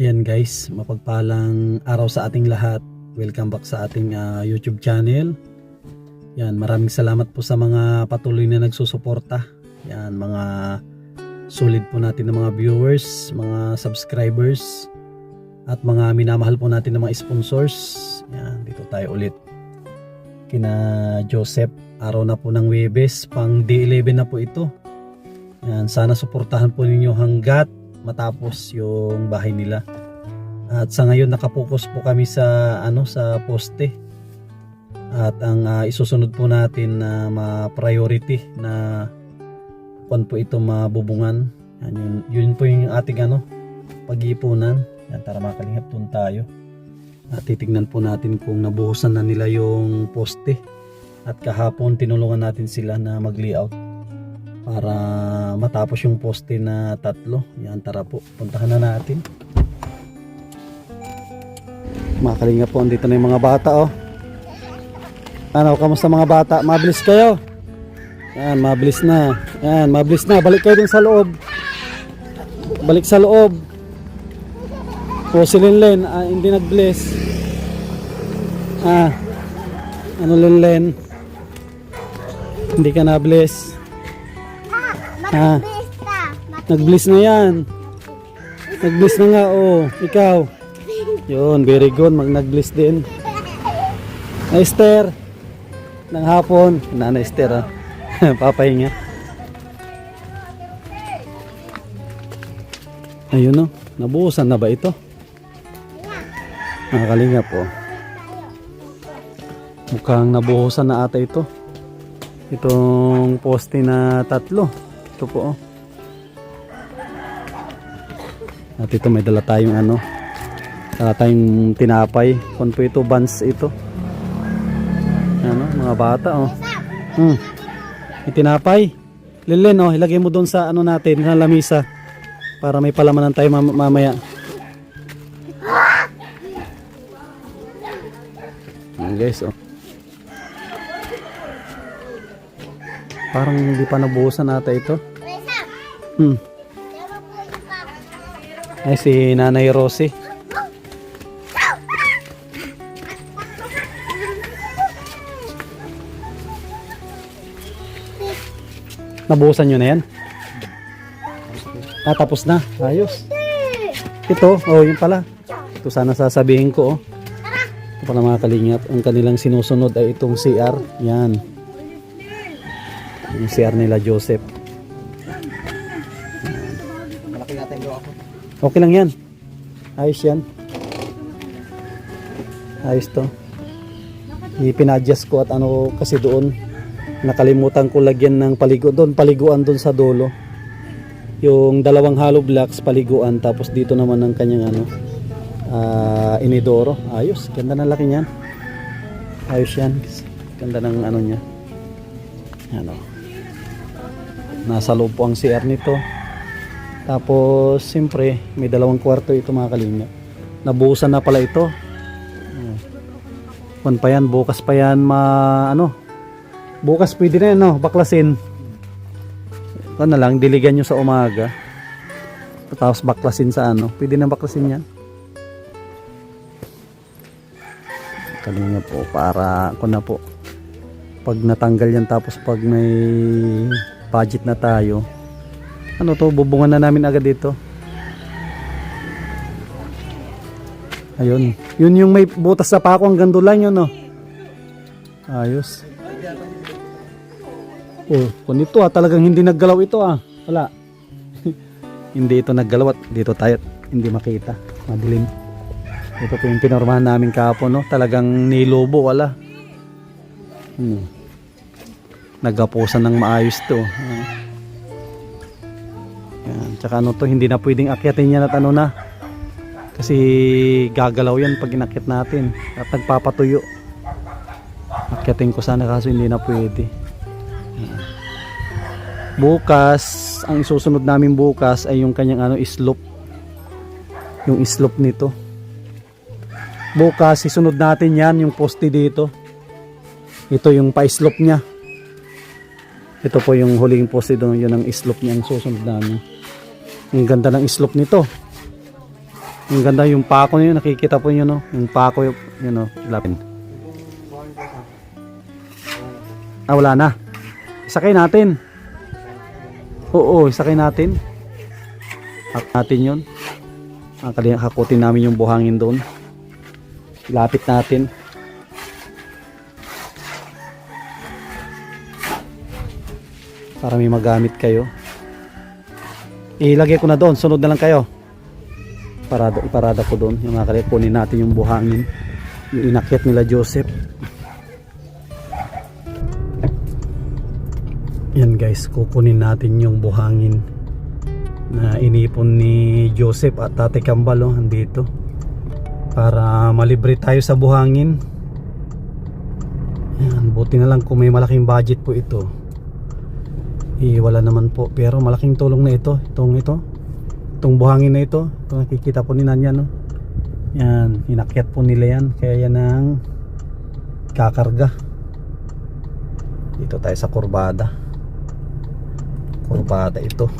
Ayan guys, mapagpalang araw sa ating lahat. Welcome back sa ating YouTube channel. Yan, maraming salamat po sa mga patuloy na nagsusuporta. Yan, mga solid po natin na mga viewers, mga subscribers, at mga minamahal po natin na mga sponsors. Yan, dito tayo ulit. Kina Joseph, araw na po ng Huwebes, pang D11 na po ito. Yan, sana suportahan po ninyo hanggat matapos yung bahay nila. At sa ngayon nakapokus po kami sa sa poste. At ang isusunod po natin na ma-priority na kung po ito mabubungan. Yan, yun po yung ating pag-iipunan. Yan, tara mga kalingap, doon tayo. At titignan po natin kung nabuhusan na nila yung poste. At kahapon tinulungan natin sila na mag-layout para matapos yung poste na 3. Yan, tara po, puntahan na natin. Mga kalingap po, andito na yung mga bata kamusta mga bata? Mabilis kayo? Yan, mabilis na. Yan, mabilis na. Balik kayo dun sa loob. Balik sa loob. O si Linlen, hindi nag-bless. Linlen? Hindi ka na-bless. Nag-bless na yan. Nag-bless na nga, ikaw. Yun, very good, nag-bless din. Esther, ng hapon. Nana Esther, papahinga. Ayun nabuhusan na ba ito? Nakakalingap po. Mukhang nabuhusan na ata ito. Itong poste na 3. Ito po At ito may dala tayong dala tayong tinapay. Kung po ito, buns ito. Mga bata Itinapay. Lilen ilagay mo doon sa natin, sa lamisa. Para may palamanan tayo mamaya. Guys parang hindi pa nabuhusan ata ito. Ay, si Nanay Rosie. Nabuhusan nyo na yan? Tapos na. Ayos. Ito, yun pala. Ito sana sasabihin ko Ito pala mga kalingap. Ang kanilang sinusunod ay itong CR. Yan. Yung CR nila Joseph. Malaki natin gawa ko. Okay lang yan. Ayos yan. Ayos to. Ipinadjust ko at kasi doon nakalimutan ko lagyan ng paliguan doon sa dulo. Yung dalawang hollow blocks paliguan, tapos dito naman ang kanyang inidoro. Ayos, ganda ng laki niyan. Ayos yan. Ganda ng niya. Nasa loob po ang CR nito. Tapos siyempre may 2 kwarto ito mga kalingap. Nabuhusan na pala ito. Kung pa yan, bukas pa yan bukas pwede na yan baklasin. Ito na lang, diligan nyo sa umaga. Tapos baklasin sa pwede na baklasin yan. Kalinga po, para po pag natanggal yan, tapos pag may budget na tayo, bubungan na namin agad dito. Ayun, yun yung may butas sa pako hanggang dulan yun Ayos. Kung ito talagang hindi naggalaw ito wala. Hindi ito naggalaw at dito tayo hindi makita, madilim. Ito po yung pinormahan namin kahapon talagang nilobo, wala. Nagapusan ng maayos to. Yan, tsaka to, hindi na pwedeng akyatin yan at kasi gagalaw yan pag inakyat natin at nagpapatuyo. Akyatin ko sana kaso hindi na pwede. Bukas, ang isusunod namin bukas ay yung kanyang slope. Yung slope nito. Bukas isunod natin yan, yung poste dito. Ito yung pa-slope niya. Ito po yung huling poste doon, yun ang slope niya ang susunod namin. Ang ganda ng slope nito. Yung ganda yung pako niyo, nakikita po niyo no, yung pako yun no, lapin. Ah, wala na. Isakay natin. Oo, isakay natin. Hak natin 'yon. Hakutin namin yung buhangin doon. Lapit natin. Para may magamit kayo. Ilagay ko na doon, sunod na lang kayo. Iparada ko doon. Yung mga kalye, kunin natin yung buhangin. Yung inakyat nila Joseph. Yan guys, kukunin natin yung buhangin na inipon ni Joseph at Tate Kambal andito. Para malibre tayo sa buhangin. Yan, buti na lang kung may malaking budget po ito. Wala naman po, pero malaking tulong na ito. Itong buhangin na ito. Ito nakikita po ni Nanya no. Yan, inakyat po nila yan. Kaya yan ang kakarga. Dito tayo sa kurbada. Kurbada ito.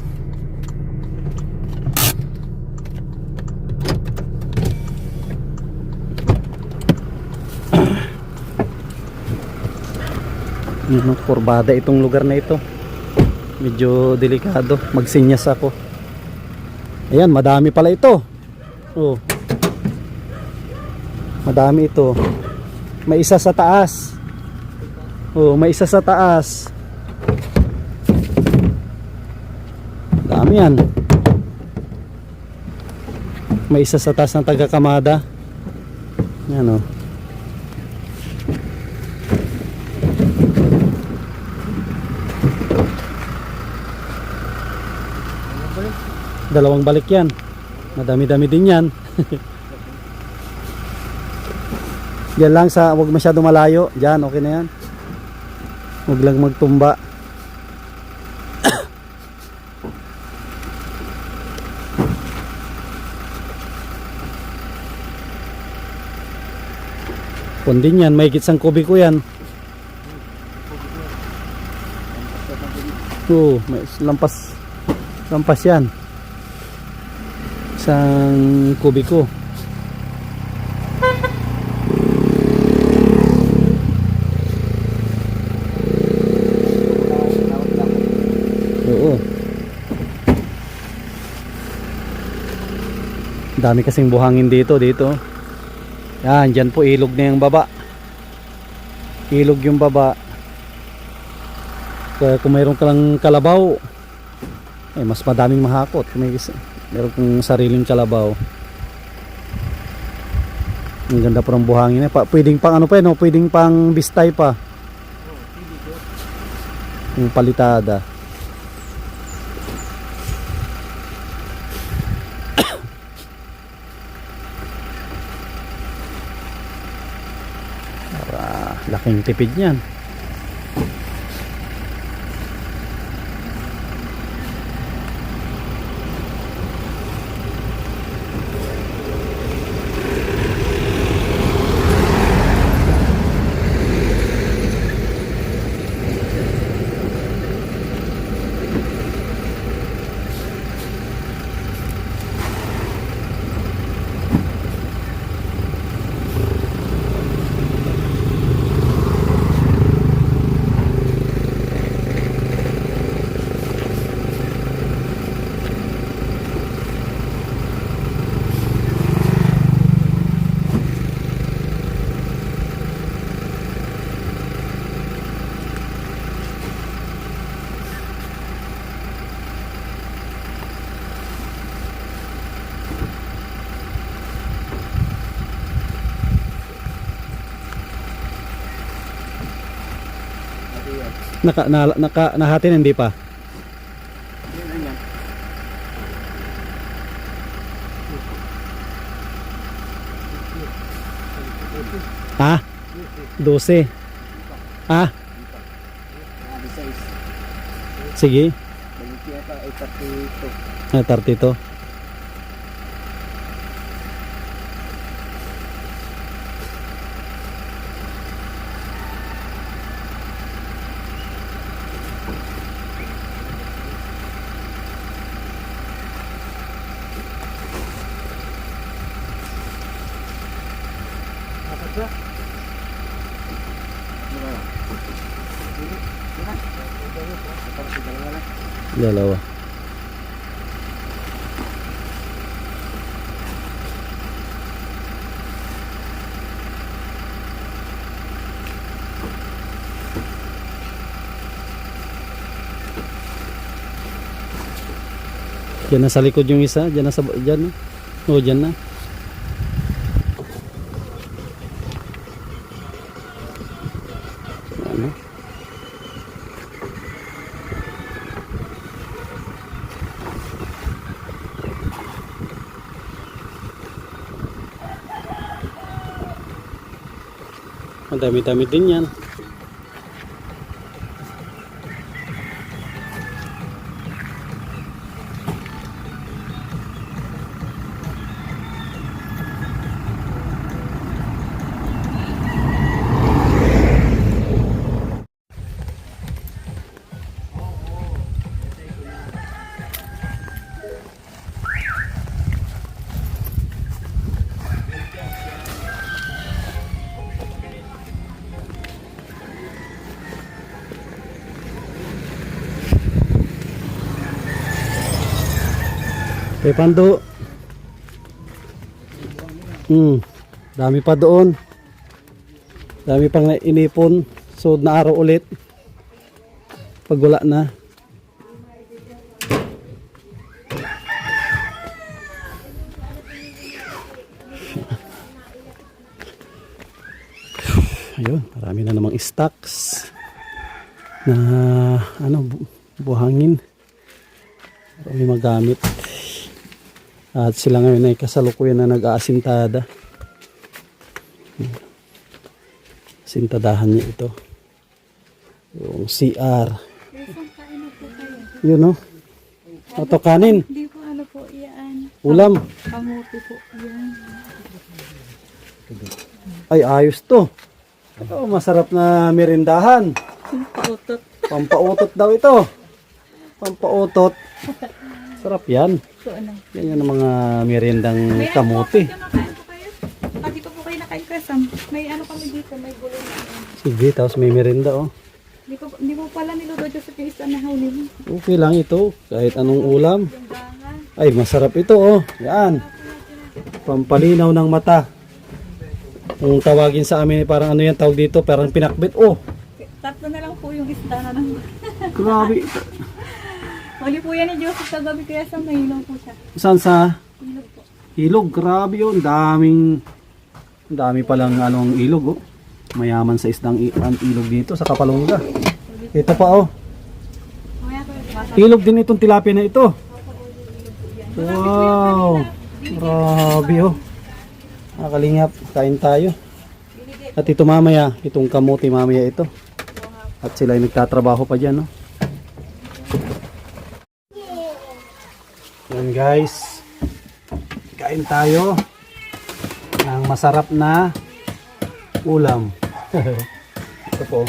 Yan, kurbada itong lugar na ito. Medyo delikado, magsinyas ako. Ayan, madami pala ito. Oh. Madami ito. May isa sa taas. Oh, may isa sa taas. Dami yan. May isa sa taas ng taga-Kamada. Yan oh. Dalawang balik yan. Madami-dami din yan. Diyan lang sa, huwag masyado malayo. Diyan, okay na yan. Huwag lang magtumba. Kung din yan, may gitsang kubiko yan. Oo, may lampas yan. Isang kubiko. Oo. Dami kasing buhangin dito. Yan, dyan po ilog na yung baba. Ilog yung baba. Kaya kung mayroon ka lang kalabaw, mas madaming mahakot. Kung meron kong sariling kalabaw. Ang ganda po ng buhangin. Pwedeng pang ano pa no? Pwedeng pang bistay pa. Yung palitada. Laking tipid niyan. Nahati na hindi pa? Ha? 12. Ha? Sige. 32. Ito. Dalawa. Diyan na sa likod yung isa, diyan na sa diyan. Oh, diyan na. Ano? Ang dami-dami din yan. Kay Pando. Dami pa doon. Dami pang inipon. So na araw ulit. Pag wala na. Ayun, marami na namang stocks na ano buhangin. Marami magamit. At sila ngayon ay kasalukuyan na nag-aasintada. Sintadahan niya ito. Yung CR. Yun no? Ito kanin. Hindi po ano po yan. Ulam. Kamuti po yan. Ay ayos to. Ito masarap na merindahan. Pautot. Pampautot daw ito. Pampautot. Sarap yan. So ano? Yan yung mga merendang kamuti. Nakain po kayo. Di pa po kayo nakain kasam. May ano kami dito. May gulo na. Sige, tapos may merenda oh. Di po pala niluto Joseph yung isa na huli mo. Okay lang ito. Kahit anong ulam. Yung gangan. Ay, masarap ito oh. Yan. Pampalinaw ng mata. Kung tawagin sa amin, parang ano yan tawag dito, parang pinakbit. Oh, Tatlo na lang po yung isda na lang. grabe. Huli po yan ni Joseph kagabi kaya sa mahilaw po siya. Saan sa Hilog po. ilog? Grabe yun. Dami palang anong ilog oh. Mayaman sa isdang ang ilog dito sa Kapalungga. Ito pa oh. Mamaya po. Ilog din itong tilapia na ito. Wow. Grabe oh. Nakalingap, kain tayo. At ito mamaya, itong kamuti mamaya ito. At sila ay nagtatrabaho pa dyan, no? Yan guys. Kain tayo ng masarap na ulam. Ito po.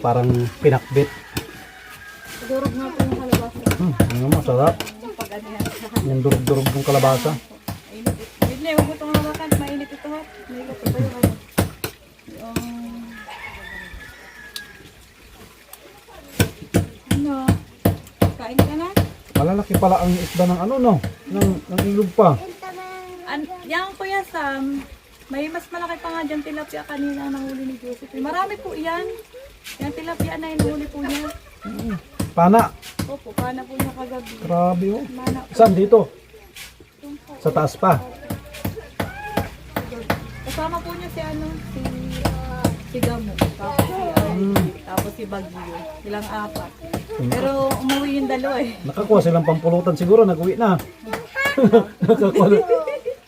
Parang pinakbit. Durog nga po yung kalabasa. Ano masarap. Yung pag-ano yan. Yung durog-durog ng kalabasa. Mainit. Bidne, huwag mo itong hawakan. Mainit ito ha. May luto pa yung ano. Ano? Kain ka na? Malalaki pala ang isda ng ano no? Ng ilog pa. Yan po yan Sam. May mas malaki pa nga dyan tilapia kanina ang nahuli ni Joseph. Marami po yan. Yan tilapia na nahuli po niya. Pana. Opo, pana po niya kagabi. Grabe oh. Mana po. Saan dito? Sa taas pa. Kasama po niya si ano, si Gamo. Tapos si Bagyo. Ilang apat. Pero umuwi yung dalawa eh. Nakakuha silang pampulutan siguro, nag-uwi na.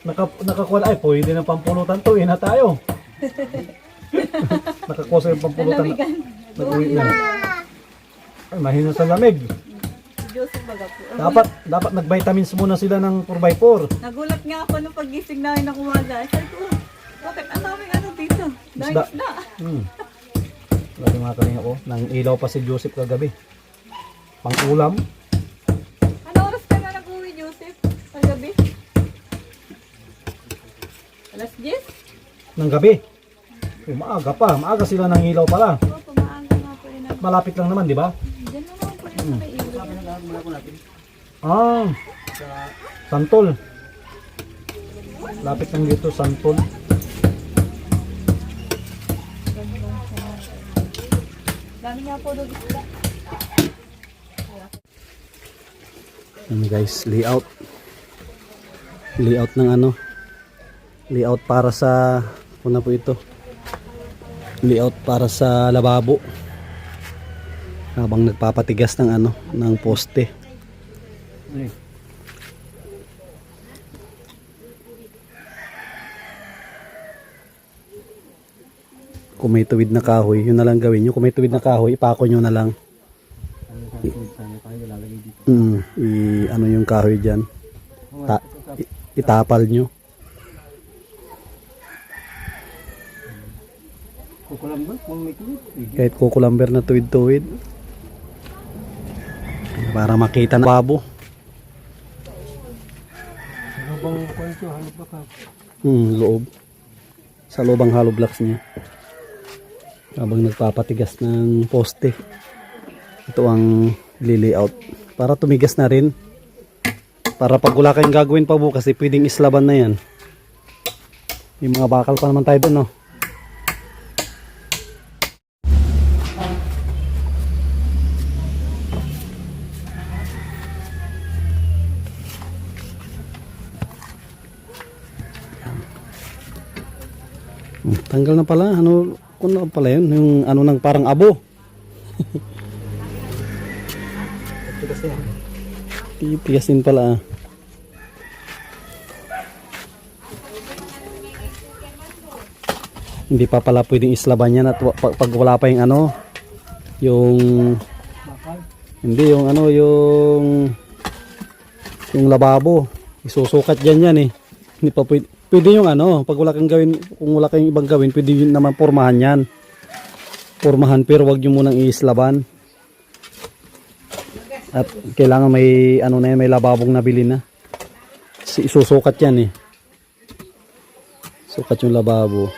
nakakuha ay pwede na pampulutan to, na tayo. Nakakuha silang pampulutan. Nalamigan. Nag-uwi na. Ay, mahina sa lamig. Si Joseph baga po. Dapat nag-vitamins muna sila ng 4x4. Nagulat nga ako nung pagising namin ng umaga. Sabi ko, bakit ang daming ano dito? Dahil Isda. isda. Lagi mga kalinga ko, nang ilaw pa si Joseph kagabi. Pang ulam. Ano oras ka na nag-uwi, Joseph? Kagabi? Alas ng gabi. Maaga pa. Maaga sila ng ilaw pala. Opo, maaga nga po yun. Malapit lang naman, di ba? Diyan naman po yun sa may ilog. Ah, Santol. Lapit lang dito, Santol. Dami nga po doon isla. Ano guys, layout. Layout ng ano? Layout para sa una po ito. Layout para sa lababo. Habang nagpapatigas ng ano, ng poste. Kung may tuwid na kahoy, yun na lang gawin nyo. Kung may tuwid na kahoy, ipako nyo na lang. Ano yung kahoy dyan. Itapal nyo. Kahit kukulamber na tuwid-tuwid. Para makita na babo. Loob. Sa loob ang hollow blocks niya. Habang nagpapatigas ng poste. Ito ang layout. Para tumigas na rin. Para pag wala kayong gagawin pa bukas, pwedeng islaban na yan. May mga bakal pa naman tayo doon, no? Tanggal na pala. Ano pala yun? Yung ano nang parang abo. Tigasin pala. Hindi pa pala pwedeng islaban yan at pag wala pa yung ano, yung hindi yung ano, yung lababo. Isusukat dyan yan eh. Hindi pa pwede yung ano, pag wala kang gawin, kung wala kang ibang gawin, pwede yun naman pormahan yan. Pormahan, pero wag nyo munang iislaban. At kailangan may ano na yan, may lababong nabili na. Isusukat yan eh. Sukat yung lababo.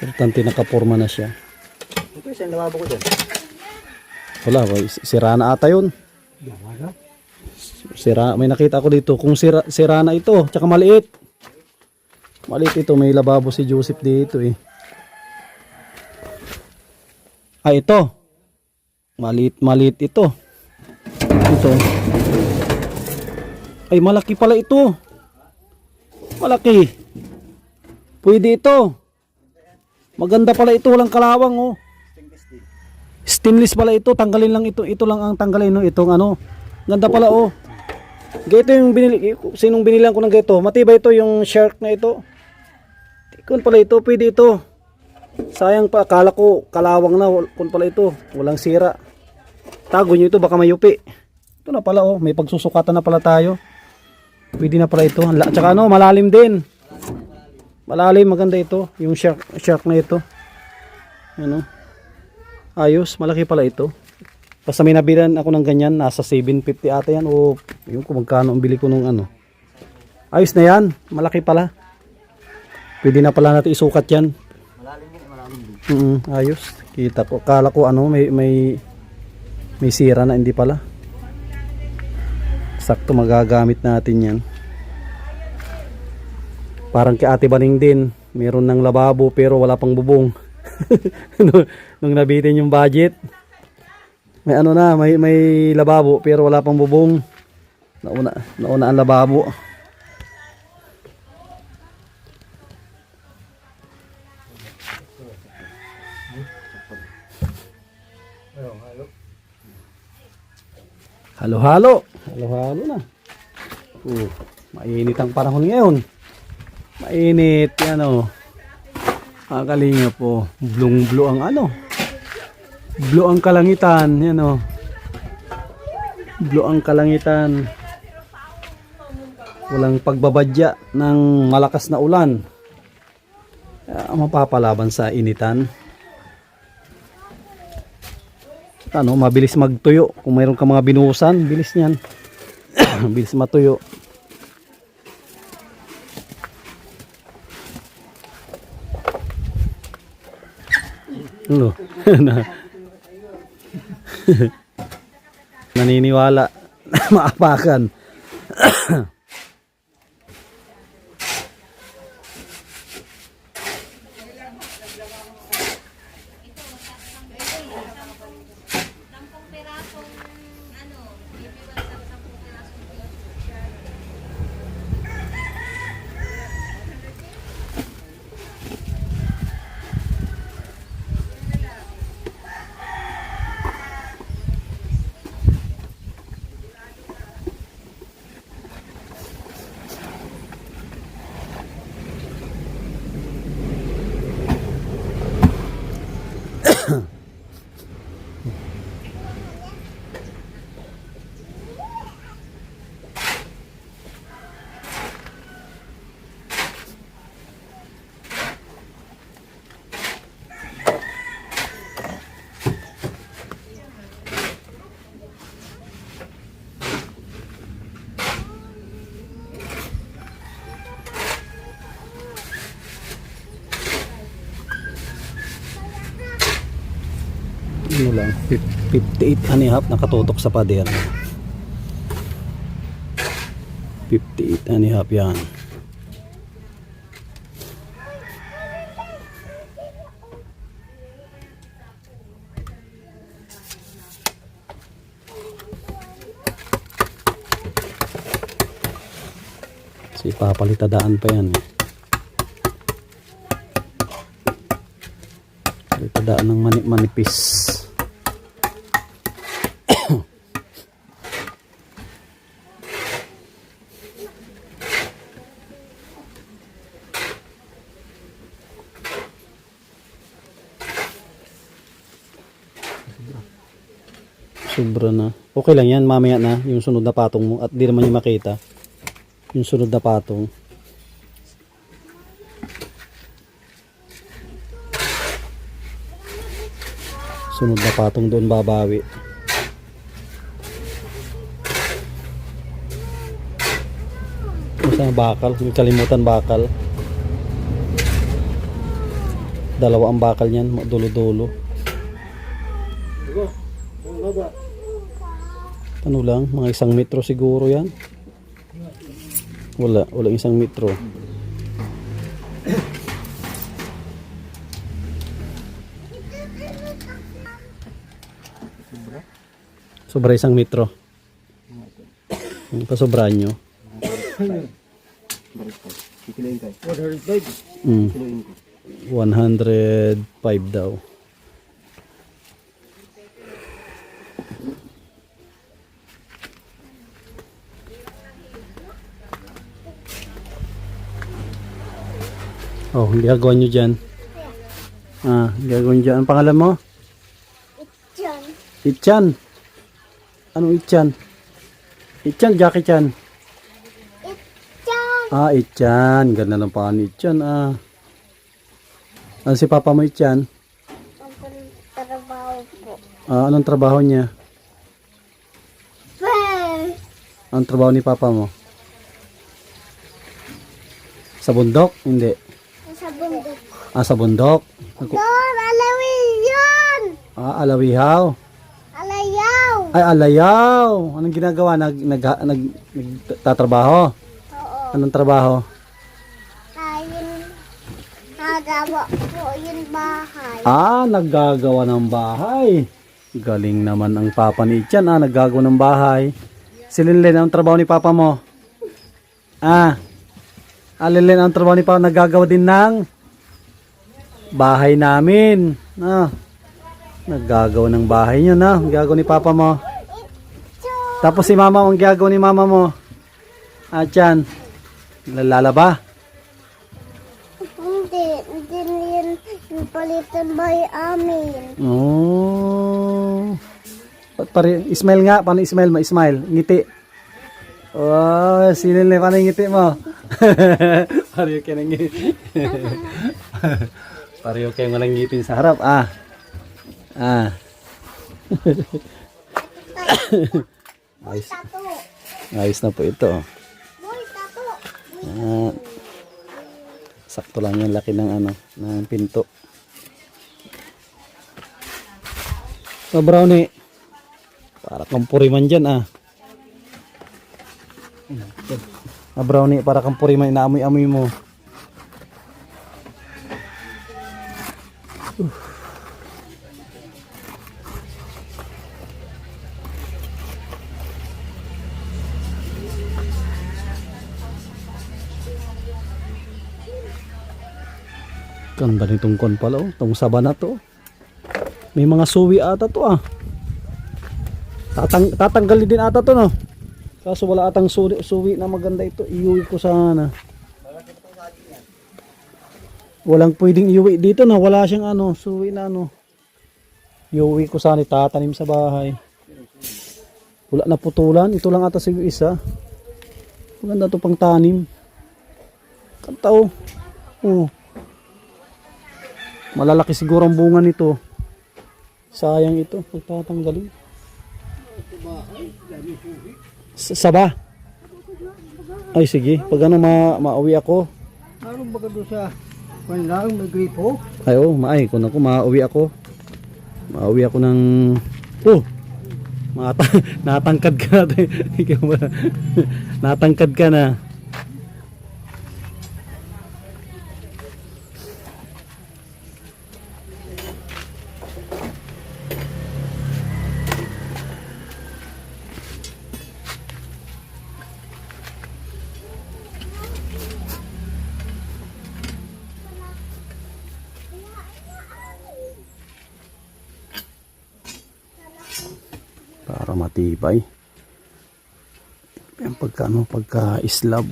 Importante nakaporma na siya. Ito yung lababo ko dyan. Wala, sira na ata yun. Sira, may nakita ko dito. Kung sira na ito, tsaka maliit. Maliit ito, may lababo si Joseph dito eh. Ito. Maliit ito. Ito. Ay, malaki pala ito. Malaki. Pwede ito. Maganda pala ito, walang kalawang oh. Stainless pala ito, tanggalin lang ito. Ito lang ang tanggalin no, itong ano. Ganda pala oh. Ganito yung binili, sinong binilang ko ng ganito. Matibay ito yung shark na ito. Kung pala ito, pwede ito. Sayang pa, akala ko kalawang na. Kung pala ito, walang sira. Tago nyo ito, baka mayupi. Ito na pala oh, may pagsusukatan na pala tayo. Pwede na pala ito. At saka ano, malalim din. Malalim, maganda ito. Yung shark na ito. Ano? Ayos, malaki pala ito. Basta may nabilan ako ng ganyan, nasa 750 ata yan. O yung kung magkano ang bili ko nung ano. Ayos na yan, malaki pala. Pwede na pala natin isukat yan. Ayos. Kita ko. Kala ko ano, may sira na, hindi pala. Sakto magagamit natin yan. Parang kay Ate Baning din, meron ng lababo pero wala pang bubong. Nung nabitin yung budget, may ano na, may lababo pero wala pang bubong. Nauna ang lababo. Halo-halo na. Mainit ang panahon ngayon. Mainit, yan o. Akalinga po. Blue ang ano. Blue ang kalangitan, yan o. Blue ang kalangitan. Walang pagbabadya ng malakas na ulan. Mapapalaban sa initan. Ano, mabilis magtuyo. Kung mayroon ka mga binuhusan, bilis niyan. Bilis matuyo. Ano? Naniniwala. Maapakan. Ano lang, 58 and a half nakatutok sa pader. 58 and a half yan. Si papalitadaan pa yan eh. Palitadaan ng manipis. Sobra na. Okay lang yan, mamaya na yung sunod na patong mo at di naman yung makita yung sunod na patong. Sunod na patong doon babawi. Isa bakal, may kalimutan bakal. Dalawa ang bakal niyan, dulo-dulo. Ano lang, mga 1 metro siguro yan. Wala 1 metro. Sobra 1 metro. Yung pasobrahan nyo. 105 daw. Oh, gagawin nyo dyan. Gagawin dyan. Ang pangalan mo? Itchan. Itchan. Anong Itchan? Itchan, Jackie Chan. Itchan. Itchan. Ganda ng pangalan ni Itchan. Ano si papa mo Itchan? Ang trabaho po. Anong trabaho niya? Well, Anong trabaho ni papa mo? Sa bundok? Hindi. sa bundok. Sa bundok? Doon, alawiyan! Alawihaw. Alayaw! Ay, alayaw. Anong ginagawa? Nagtatrabaho? Oo. Anong trabaho? Ayun, nagawa po yung bahay. Naggagawa ng bahay. Galing naman ang papa ni Itchan. Naggagawa ng bahay. Si Linlen, anong trabaho ni papa mo? Linlen, ang trabaho ni papa, naggagawa din ng bahay namin. Naggagawa ng bahay nyo, na. Naggagawa ni papa mo. Tapos si mama, ang gagawa ni mama mo? Tiyan, lalaba? Hindi yun yung palitan bahay amin. Smile nga, paano smile? Ma-smile, ngiti. Si Linlen, paano yung ngiti mo? Pareho kayo nang ngiti. Pareho kayo walang ngipin sa harap. Ayos. Ayos na po ito. Boy, tato! Sakto lang yung laki ng ng pinto. Brownie. Para kang puriman dyan ah. Brownie, para kang puriman, inaamoy-amoy mo. Ganda nitong kon pala oh. Itong saba na to. May mga suwi ata to ah. Tatanggalin din ata to no. Kaso wala atang suwi na maganda ito. Iuwi ko sana. Walang pwedeng iuwi dito na. Wala siyang ano, suwi na ano. Iuwi ko sana, tatanim sa bahay. Wala na putulan. Ito lang ata siguro isa. Maganda to pang tanim. Kanta oh. Oh. Malalaki siguro ang bunga nito. Sayang ito, pagtatanggalin. Saba? Ay sige, pag ano mauwi ako. Ano ba doon sa panlang may gripo? Ay oh, kung ako mauwi ako. Mauwi ako ng natangkad ka na. Natangkad ka na. Para matibay. Yung pagka islab.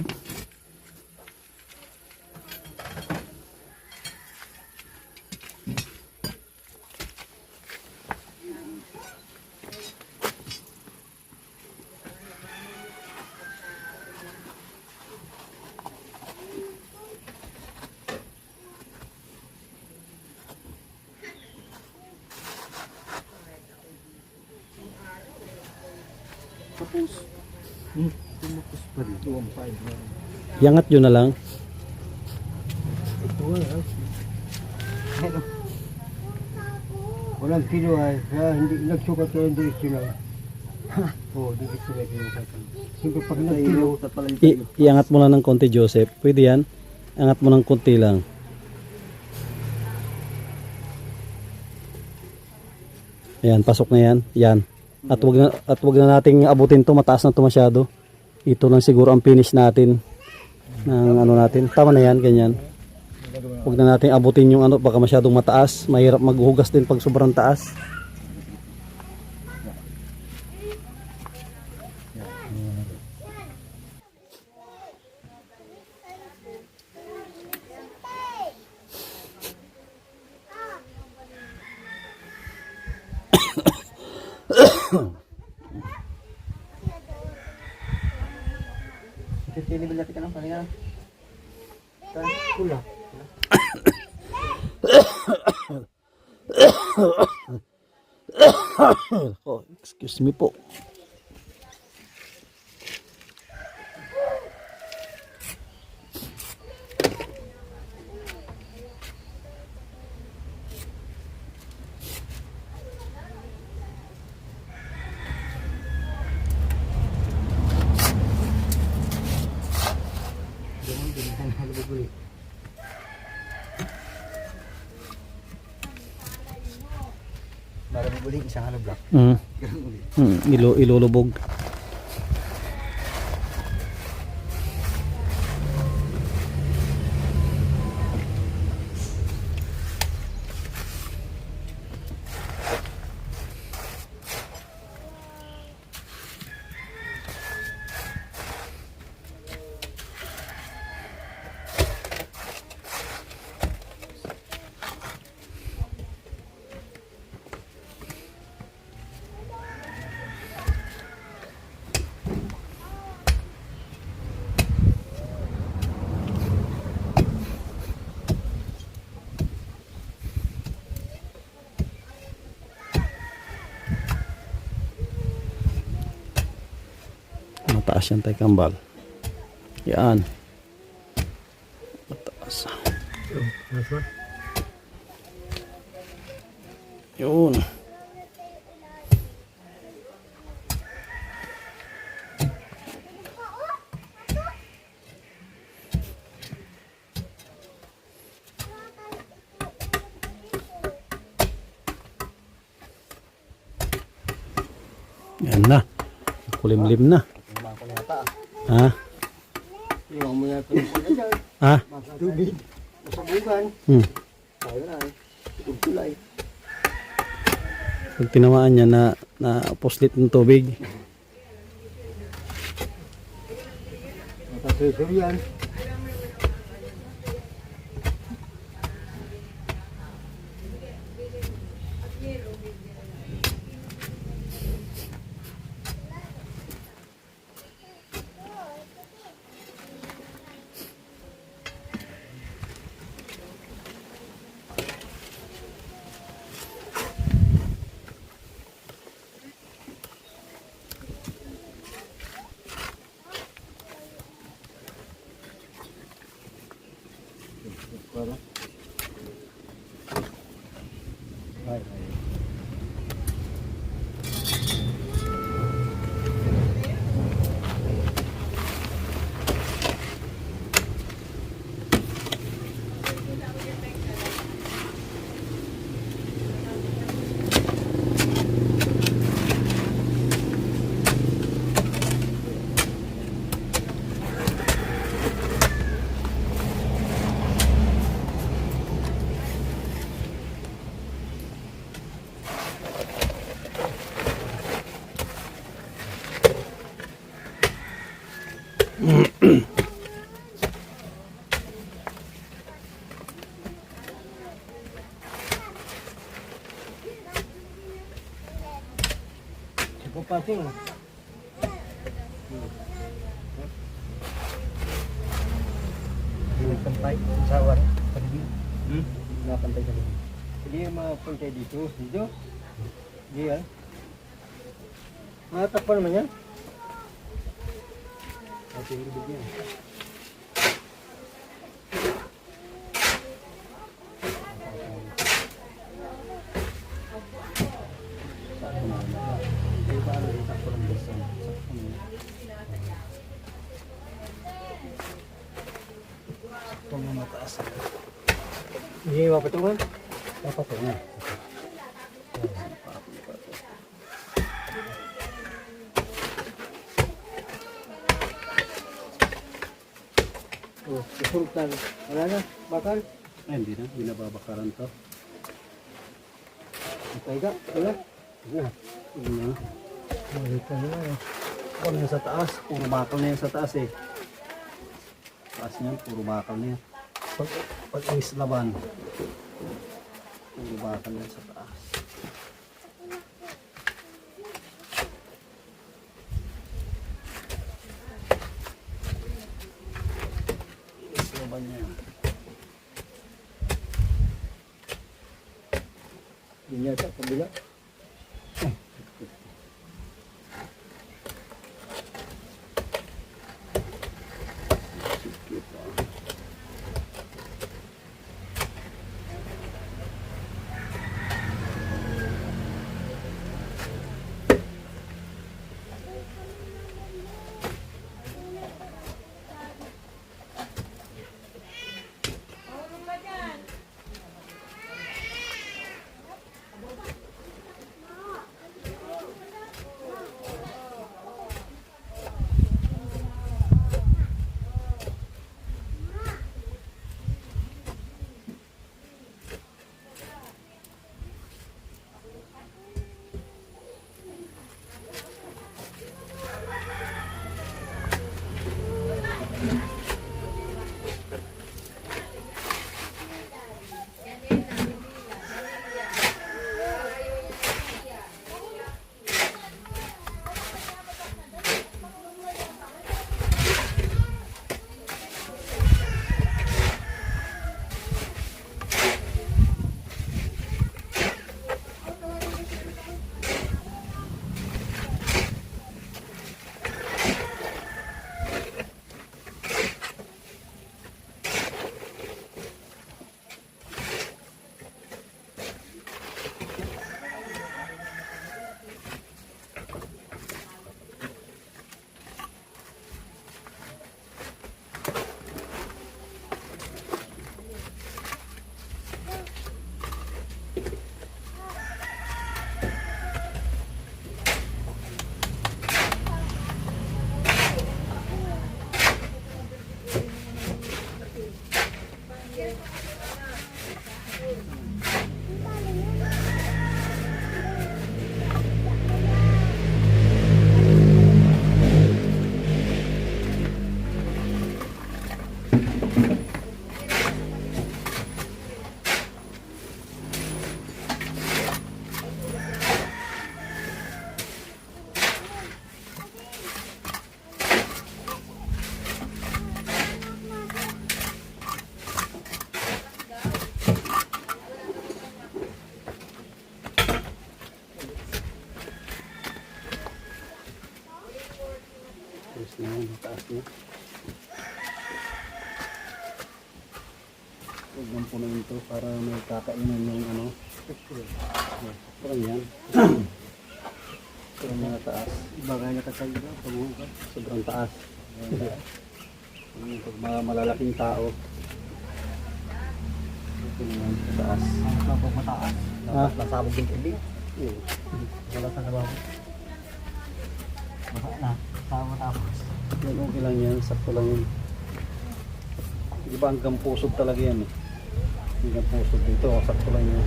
Tumakos pa rin. 2-5 Yangat yun na lang. Ito walang kilo ay. Kaya hindi nagsukat kaya hindi sila. Oo, hindi sila kinukat. Siyempre pag nagkilo. Iangat mo lang ng konti, Joseph. Pwede yan. Angat mo ng konti lang. Ayan, pasok na yan. Yan. At wag na nating abutin to, mataas na to masyado. Ito lang siguro ang finish natin ng ano natin. Tama na yan, ganyan. Wag na nating abutin yung ano, baka masyadong mataas. Mahirap maghugas din pag sobrang taas. Tinibig natin ka ng pahinga. Pula. Oh, excuse me po. Para mabuling isang ano block. Ganun ulit. Ilulubog. Mataas yan tayo kambal. Yan. Mataas. Yun. na. Kulimlim na. Tumako na yata. Ha? Iwan mo na ito na dyan. Ha? Tubig. Masabugan. Tayo na eh. Tulay. Pag tinamaan niya na puslit ng tubig. Matasusur yan. Pating. Pantay, sawar, pagi. Pantay tadi. Jadi mapunta dito, dito. Dia. Apa namanya? Apa yang duduknya? Ini apa patungan? Apa patungan? Oh, kesulitan. Wala na, bakal. Hindi na, binababakaran to. Taiga, wala. Hindi na. Malita na. Ako na sa taas, puro bakal na yan sa taas eh. Taas niyan, puro bakal na yan. Pag islaban, puro bakal na yan sa taas. Islaban niya. Hindi yata, kabila. Ayos na yan, taas na. Huwag lang punuin ito para may kakainan yung ano. Parang yan. Parang mga taas. Iba nga nakatayo na, pagbukas. Sobrang taas. Pag mga malalaking tao. Ito naman, sa taas. Ang sabog mataas. Ah? Nasabog yung tubig. Oo. Wala sa nabaw. Baka na. Sama tapos. Yan, okay lang yan. Sakto lang yun. Di ba hanggang pusod talaga yan eh. Hanggang pusod dito. Sakto lang yun.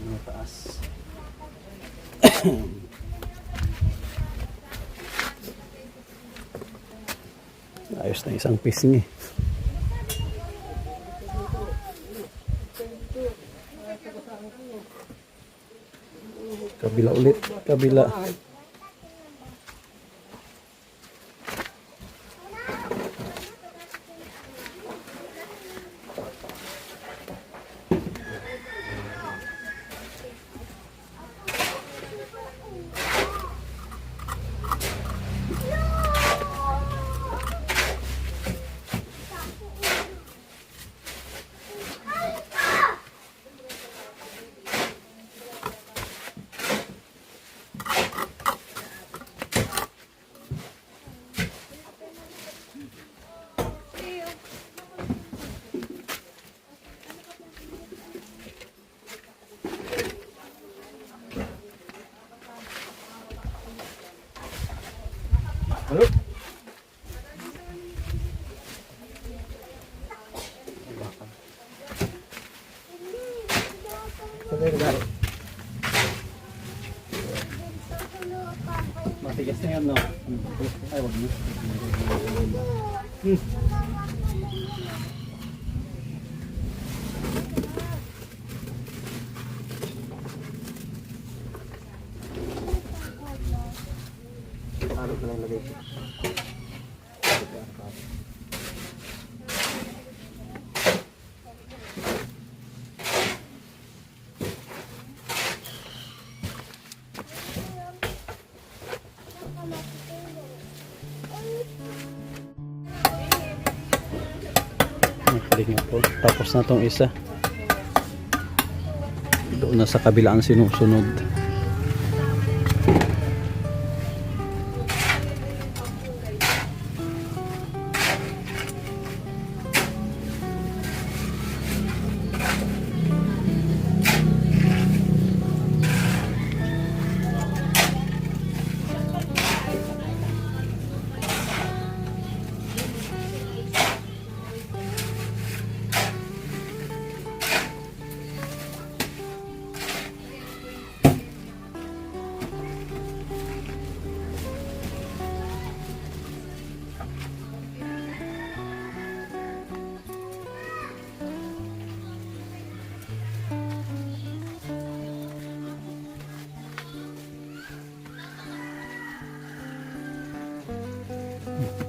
Mga taas. Ayos na isang pising eh. Kabila ulit. Kabila. Halo? Sabay na gari. Matigas na yan no? Ay wag mo. Halo ko lang lagay ko. Palinga po. Tapos na tong isa. Doon na sa kabila ang sinusunod.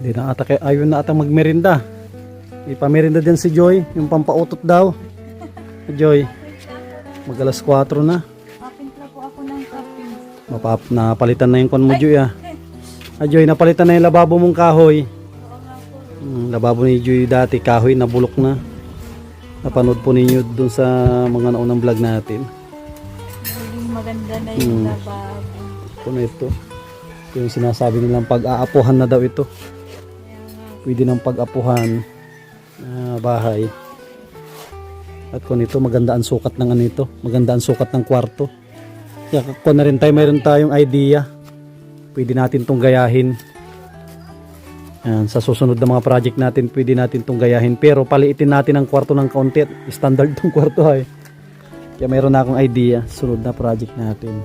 Hindi na ata kaya ayun na ata magmerinda. Ipamerinda din si Joy, yung pampautot daw. Joy, mag alas 4 na. Papimpla po ako ng coffee. Napalitan na yung kon mo Joy ah. Ah Joy, napalitan na yung lababo mong kahoy. Lababo ni Joy dati, kahoy na bulok na. Napanood po ninyo dun sa mga naunang vlog natin. Maging maganda na yung lababo. Kung ito, yung sinasabi nilang pag-aapuhan na daw ito. Pwede ng pag-apuhan bahay. At kung ito, maganda ang sukat ng ano ito. Maganda ang sukat ng kwarto. Kaya kung na rin tayo, mayroon tayong idea. Pwede natin itong gayahin. Yan, sa susunod na mga project natin, pwede natin itong gayahin. Pero paliitin natin ang kwarto ng kaunti. Standard itong kwarto ay. Kaya mayroon na akong idea. Sunod na project natin.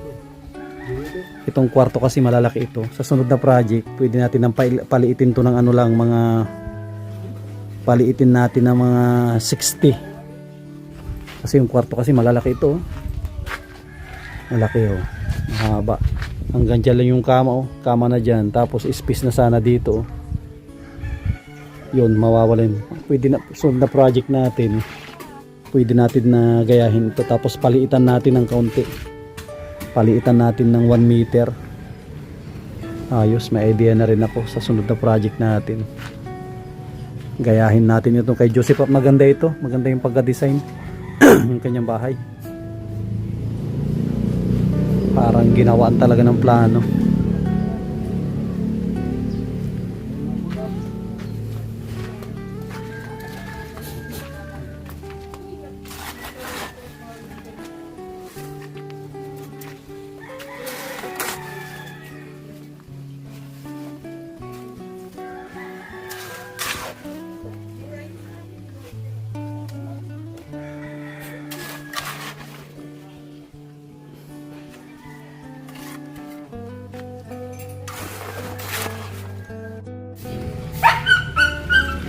Itong kwarto kasi malalaki ito. Sa sunod na project, pwede natin nang paliitin to ng ano lang, mga paliitin natin ng mga 60. Kasi yung kwarto kasi malalaki ito. Malaki oh. Mahaba. Hanggang dyan lang yung kama oh. Kama na dyan. Tapos space na sana dito oh. Yun, mawawala yun. Pwede na, sunod na project natin. Pwede natin na gayahin ito. Tapos paliitan natin ng kaunti. Paliitan natin ng 1 meter. Ayos, may idea na rin ako sa sunod na project natin. Gayahin natin ito kay Joseph. Maganda ito, maganda yung pagka-design yung kanyang bahay. Parang ginawaan talaga ng plano.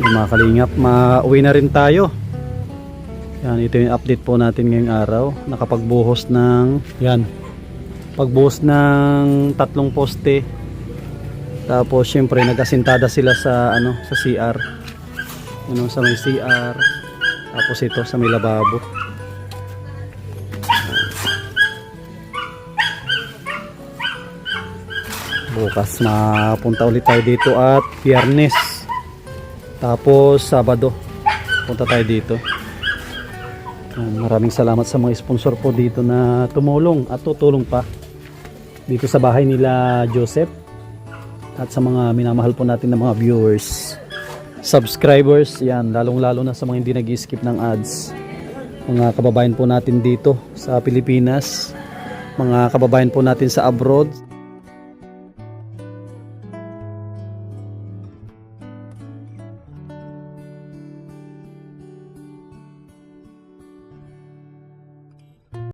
Yung mga kalingap, mauwi na rin tayo. Yan, ito yung update po natin ngayong araw. Nakapagbuhos ng pagbuhos ng 3 poste. Tapos syempre nag-asintada sila sa sa CR. Sa may CR. Tapos ito sa may lababo. Bukas mapunta ulit tayo dito at Biyernes. Tapos Sabado punta tayo dito. Maraming salamat sa mga sponsor po dito na tumulong at tutulong pa dito sa bahay nila Joseph, at sa mga minamahal po natin na mga viewers, subscribers, yan, lalong lalo na sa mga hindi nag-skip ng ads, mga kababayan po natin dito sa Pilipinas, mga kababayan po natin sa abroad.